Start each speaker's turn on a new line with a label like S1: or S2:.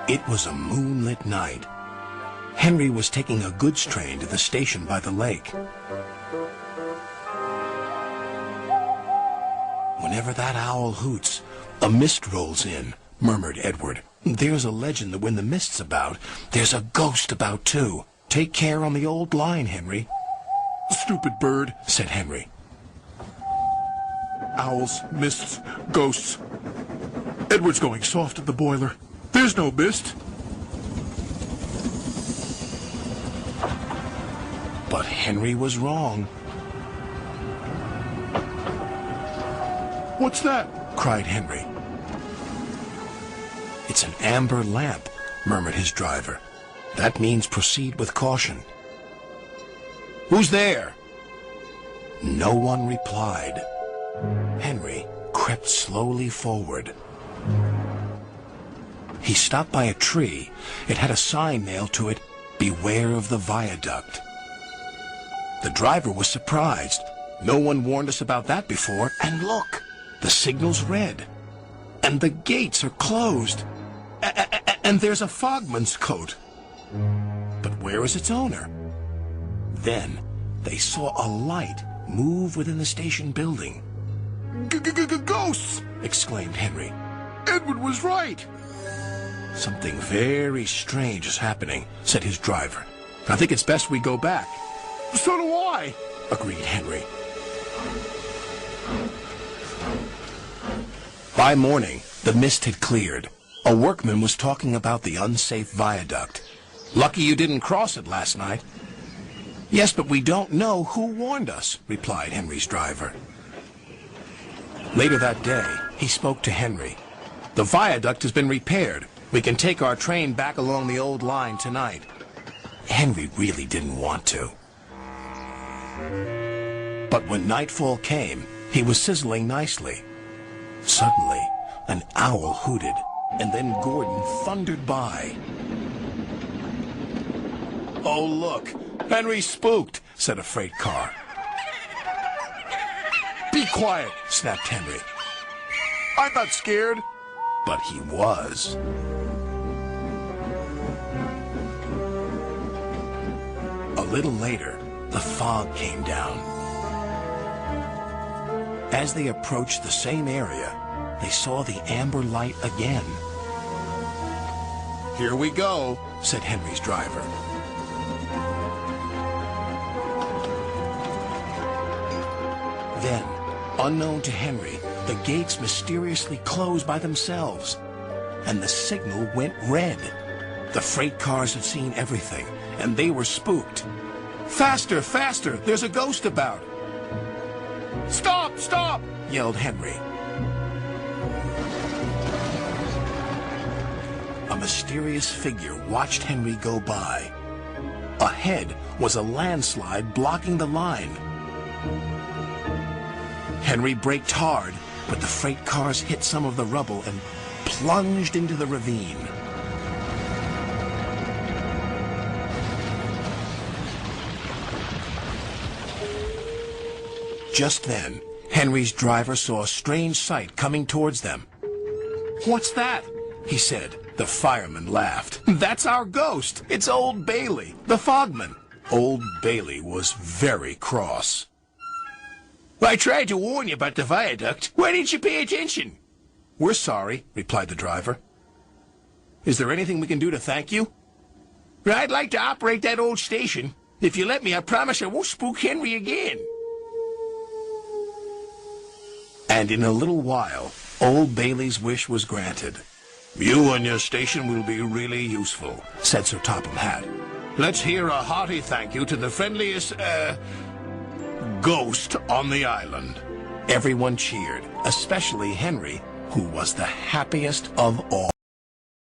S1: It was a moonlit night. Henry was taking a goods train to the station by the lake. Whenever that owl hoots, a mist rolls in, murmured Edward. There's a legend that when the mist's about, there's a ghost about too. Take care on the old line, Henry.
S2: Stupid bird,
S1: said Henry.
S2: Owls, mists, ghosts. Edward's going soft at the boiler. There's no mist.
S1: But Henry was wrong.
S2: What's that?
S1: Cried Henry. It's an amber lamp, murmured his driver. That means proceed with caution. Who's there? No one replied. Henry crept slowly forward. He stopped by a tree. It had a sign nailed to it, "Beware of the viaduct." The driver was surprised. No one warned us about that before. And look, the signal's red. And the gates are closed. And there's a fogman's coat. But where is its owner? Then they saw a light move within the station building.
S2: Ghosts!
S1: Exclaimed Henry.
S2: Edward was right.
S1: Something very strange is happening, said his driver. I think it's best we go back.
S2: So do I,
S1: agreed Henry. By morning, the mist had cleared. A workman was talking about the unsafe viaduct. Lucky you didn't cross it last night. Yes, but we don't know who warned us, replied Henry's driver. Later that day, he spoke to Henry. The viaduct has been repaired. We can take our train back along the old line tonight. Henry really didn't want to. But when nightfall came, he was sizzling nicely. Suddenly, an owl hooted, and then Gordon thundered by. Oh, look, Henry's spooked, said a freight car.
S2: Be quiet,
S1: snapped Henry.
S2: I'm not scared.
S1: But he was. A little later, the fog came down. As they approached the same area, they saw the amber light again. Here we go, said Henry's driver. Then, unknown to Henry, the gates mysteriously closed by themselves, and the signal went red. The freight cars had seen everything, and they were spooked. Faster, faster, there's a ghost about.
S2: Stop, stop,
S1: yelled Henry. A mysterious figure watched Henry go by. Ahead was a landslide blocking the line. Henry braked hard, but the freight cars hit some of the rubble and plunged into the ravine. Just then, Henry's driver saw a strange sight coming towards them. What's that? He said. The fireman laughed. That's our ghost. It's Old Bailey, the fogman. Old Bailey was very cross. I tried to warn you about the viaduct. Why didn't you pay attention? We're sorry, replied the driver. Is there anything we can do to thank you? I'd like to operate that old station. If you let me, I promise I won't spook Henry again. And in a little while, Old Bailey's wish was granted. You and your station will be really useful, said Sir Topham Hatt. Let's hear a hearty thank you to the friendliest, ghost on the island. Everyone cheered, especially Henry, who was the happiest of all.